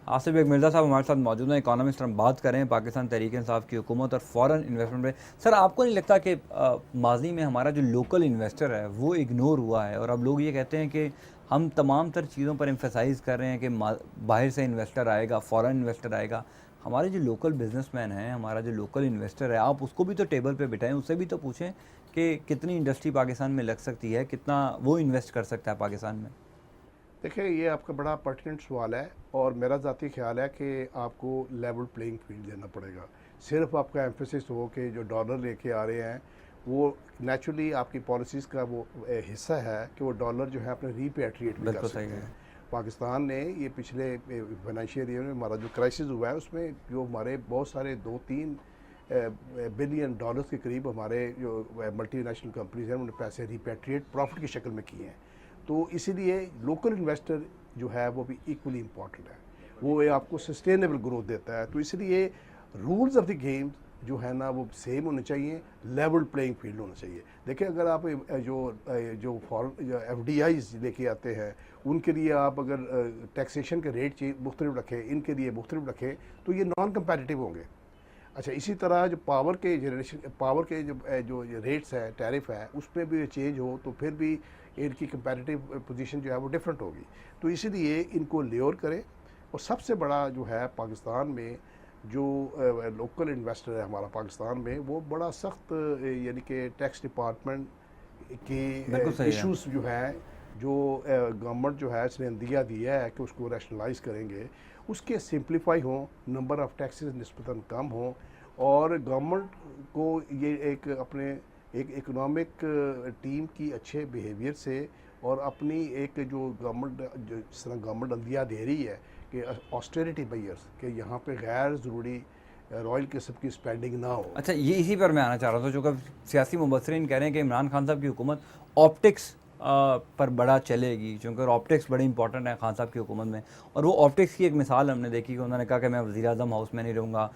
Asif bag Mirza साहब हमारे साथ मौजूद हैं, इकोनॉमिस्ट। हम बात करें पाकिस्तान तहरीक इंसाफ की हुकूमत और फॉरेन इन्वेस्टमेंट पे। सर, आपको नहीं लगता कि माजी में हमारा जो लोकल इन्वेस्टर है वो इग्नोर हुआ है, और अब लोग ये कहते हैं कि हम तमाम तर चीज़ों पर एम्फेसाइज़ कर रहे हैं कि बाहर से इन्वेस्टर आएगा, फॉरेन इन्वेस्टर आएगा। हमारे जो लोकल बिजनेसमैन हैं, हमारा जो लोकल इन्वेस्टर है, आप उसको भी तो टेबल पे बिठाएं, उससे भी तो पूछें कि कितनी इंडस्ट्री पाकिस्तान में लग सकती है, कितना वो इन्वेस्ट कर सकता है पाकिस्तान में। देखिए, ये आपका बड़ा पर्टिनेंट सवाल है और मेरा ज़ाती ख्याल है कि आपको लेवल प्लेइंग फील्ड देना पड़ेगा। सिर्फ आपका एम्फेसिस हो कि जो डॉलर लेके आ रहे हैं वो नेचुरली आपकी पॉलिसीज़ का वो हिस्सा है कि वो डॉलर जो है अपने रीपैट्रिएट भी कर बिल्कुल सही सकते है। हैं। पाकिस्तान ने ये पिछले फाइनेंशियल ईयर में हमारा जो क्राइसिस हुआ है उसमें जो हमारे बहुत सारे 2-3 बिलियन डॉलर्स के करीब हमारे जो मल्टीनेशनल कंपनीज हैं उन्होंने पैसे रिपैट्रिएट प्रॉफिट की शक्ल में किए हैं। तो इसीलिए लोकल इन्वेस्टर जो है वो भी इक्वली इम्पॉर्टेंट है। वो ये आपको सस्टेनेबल ग्रोथ देता है। तो इसलिए रूल्स ऑफ द गेम जो है ना वो सेम होने चाहिए, लेवल प्लेइंग फील्ड होना चाहिए। देखिए, अगर आप जो फॉरेन जो FDIs लेके आते हैं उनके लिए आप अगर टैक्सेशन के रेट मुख्तलिफ रखें, इनके लिए मुख्तलिफ रखें, तो ये नॉन कंपेटिटिव होंगे। अच्छा, इसी तरह जो पावर के जनरेशन पावर के जो रेट्स है, टैरिफ है, उसमें भी चेंज हो तो फिर भी इनकी कंपैरेटिव पोजीशन जो है वो डिफरेंट होगी। तो इसीलिए इनको लेयर करें। और सबसे बड़ा जो है पाकिस्तान में जो लोकल इन्वेस्टर है हमारा पाकिस्तान में, वो बड़ा सख्त यानी कि टैक्स डिपार्टमेंट बिल्कुल के सही है। इश्यूज जो है, जो गवर्नमेंट जो है इसने दिया दिया है कि उसको रैशनलाइज करेंगे, उसके सिंप्लीफाई हों, नंबर ऑफ़ टैक्सेस निस्बतन कम हों, और गवर्नमेंट को ये एक अपने एक इकोनॉमिक टीम की अच्छे बिहेवियर से और अपनी एक जो गवर्नमेंट जिस तरह गवर्नमेंट अंदिया दे रही है कि ऑस्टेरिटी मेजर्स कि यहाँ पे गैर ज़रूरी रॉयल किस्म की स्पेंडिंग ना हो। अच्छा, ये इसी पर मैं आना चाह रहा था, जो कि सियासी मुबसरीन कह रहे हैं कि इमरान खान साहब की हुकूमत ऑप्टिक्स पर बड़ा चलेगी, क्योंकि ऑप्टिक्स बड़ी इंपॉर्टेंट है खान साहब की हुकूमत में। और वो ऑप्टिक्स की एक मिसाल हमने देखी कि उन्होंने कहा कि मैं वज़ीर आज़म हाउस में नहीं रहूँगा,